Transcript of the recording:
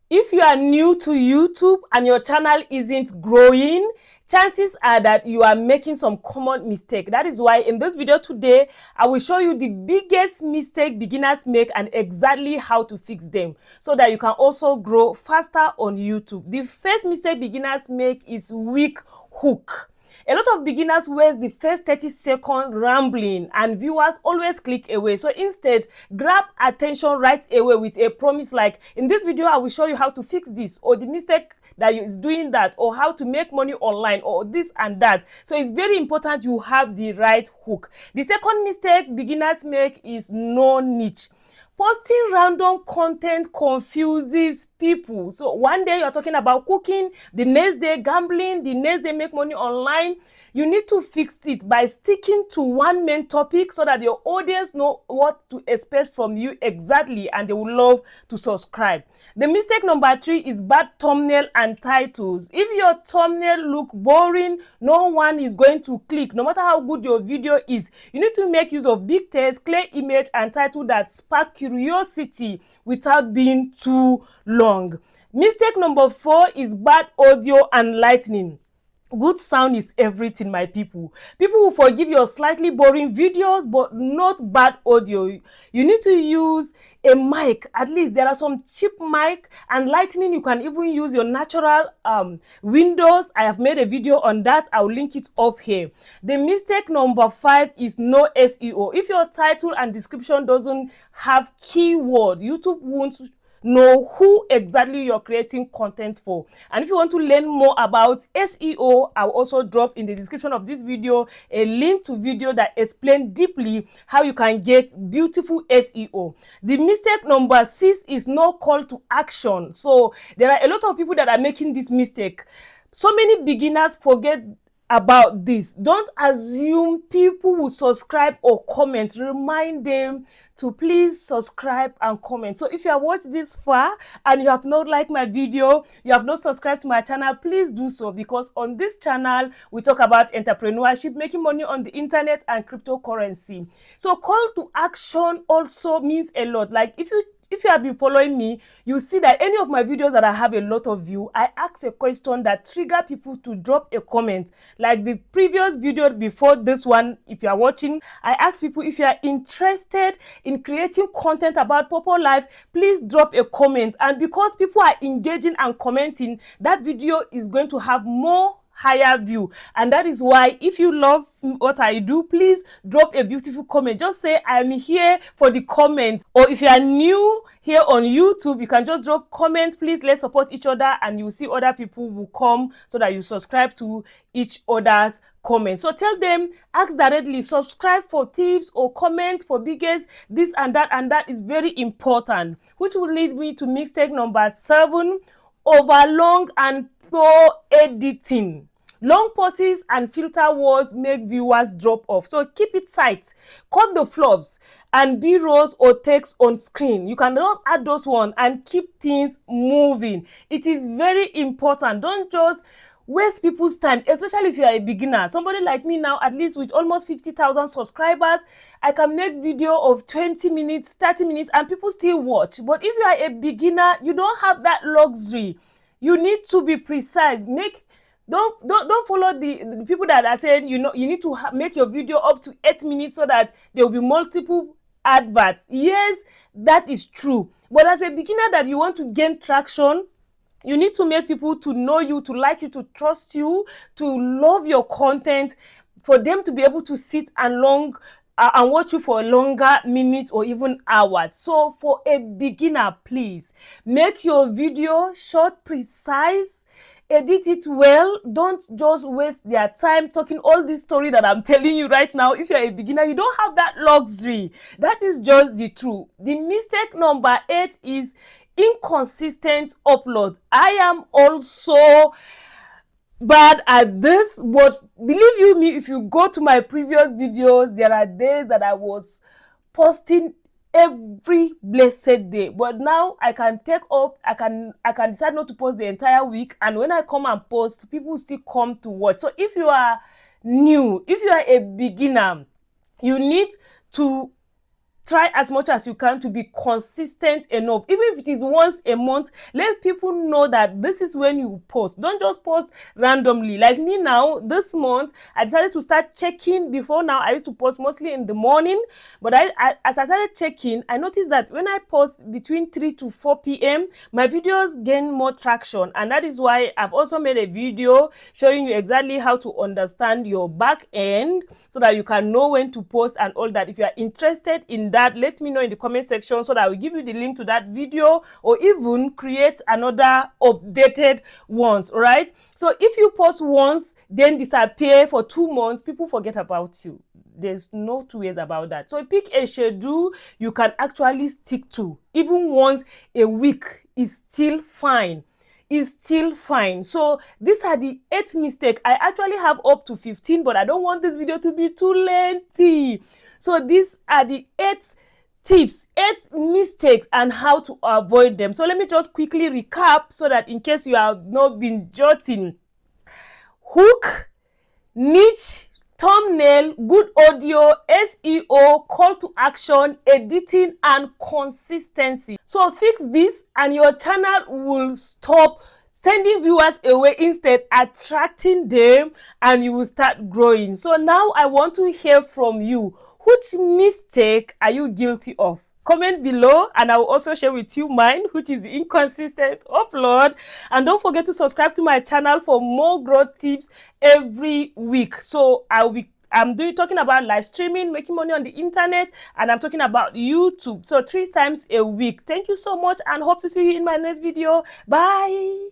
If you are new to YouTube and your channel isn't growing, chances are that you are making some common mistake. That is why in this video today, I will show you the biggest mistake beginners make and exactly how to fix them so that you can also grow faster on YouTube. The first mistake beginners make is weak hook. A lot of beginners waste the first 30-second rambling and viewers always click away. So instead, grab attention right away with a promise like, in this video, I will show you how to fix this, or the mistake that is doing that, or how to make money online, or this and that. So it's very important you have the right hook. The second mistake beginners make is no niche. Posting random content confuses people. So one day you're talking about cooking, the next day gambling, the next day make money online. You need to fix it by sticking to one main topic so that your audience know what to expect from you exactly and they will love to subscribe. The mistake number 3 is bad thumbnail and titles. If your thumbnail look boring, no one is going to click, no matter how good your video is. You need to make use of big text, clear image, and title that spark curiosity without being too long. Mistake number 4 is bad audio and lighting. Good sound is everything, my people. People will forgive your slightly boring videos, but not bad audio. You need to use a mic. At least there are some cheap mic, and lightning you can even use your natural windows. I have made a video on that. I'll link it up here. The mistake number 5 is no SEO. If your title and description doesn't have keyword, YouTube won't know who exactly you're creating content for. And if you want to learn more about SEO, I'll also drop in the description of this video a link to video that explains deeply how you can get beautiful SEO. The mistake number 6 is no call to action. So there are a lot of people that are making this mistake. So many beginners forget about this. Don't assume people will subscribe or comment. Remind them to please subscribe and comment. So if you have watched this far and you have not liked my video, you have not subscribed to my channel, please do so, because on this channel we talk about entrepreneurship, making money on the internet, and cryptocurrency. So call to action also means a lot. Like if you have been following me, you see that any of my videos that I have a lot of view, I ask a question that trigger people to drop a comment. Like the previous video before this one, if you are watching, I ask people, if you are interested in creating content about purple life, please drop a comment. And because people are engaging and commenting, that video is going to have more higher view. And that is why, if you love what I do, please drop a beautiful comment. Just say I'm here for the comment. Or if you are new here on YouTube, you can just drop comment. Please, let's support each other, and you see other people will come so that you subscribe to each other's comments. So tell them, ask directly, subscribe for tips or comments for biggest this and that is very important, which will lead me to mistake number 7, overlong and poor editing. Long pauses and filter words make viewers drop off. So keep it tight. Cut the flops and B-rolls or text on screen. You cannot add those ones and keep things moving. It is very important. Don't just waste people's time, especially if you are a beginner. Somebody like me now, at least with almost 50,000 subscribers, I can make video of 20 minutes, 30 minutes, and people still watch. But if you are a beginner, you don't have that luxury. You need to be precise. Don't follow the people that are saying, you need to make your video up to 8 minutes so that there will be multiple adverts. Yes, that is true. But as a beginner that you want to gain traction, you need to make people to know you, to like you, to trust you, to love your content, for them to be able to sit and watch you for a longer minutes or even hours. So for a beginner, please make your video short, precise, edit it well. Don't just waste their time talking all this story that I'm telling you right now. If you're a beginner, you don't have that luxury. That is just the truth. The mistake number 8 is inconsistent upload. I am also bad at this, but believe you me, if you go to my previous videos, there are days that I was posting every blessed day, but now I can take off. I can decide not to post the entire week, and when I come and post, people still come to watch. So if you are new, if you are a beginner, you need to try as much as you can to be consistent enough. Even if it is once a month, let people know that this is when you post. Don't just post randomly. Like me now, this month I decided to start checking. Before now I used to post mostly in the morning, but as I started checking, I noticed that when I post between 3 to 4 p.m. my videos gain more traction, and that is why I've also made a video showing you exactly how to understand your back end so that you can know when to post and all that. If you are interested in that, let me know in the comment section so that I will give you the link to that video, or even create another updated ones. All right, so if you post once then disappear for 2 months, people forget about you. There's no two ways about that. So pick a schedule you can actually stick to. Even once a week is still fine. Is still fine. So these are the 8 mistakes. I actually have up to 15, but I don't want this video to be too lengthy. So these are the 8 tips, 8 mistakes, and how to avoid them. So let me just quickly recap so that in case you have not been jotting. Hook, niche, thumbnail, good audio, SEO, call to action, editing, and consistency. So fix this and your channel will stop sending viewers away, instead attracting them, and you will start growing. So now I want to hear from you. Which mistake are you guilty of? Comment below and I will also share with you mine, which is the inconsistent upload. And don't forget to subscribe to my channel for more growth tips every week. So I'm talking about live streaming, making money on the internet, and I'm talking about YouTube. So 3 times a week. Thank you so much and hope to see you in my next video. Bye.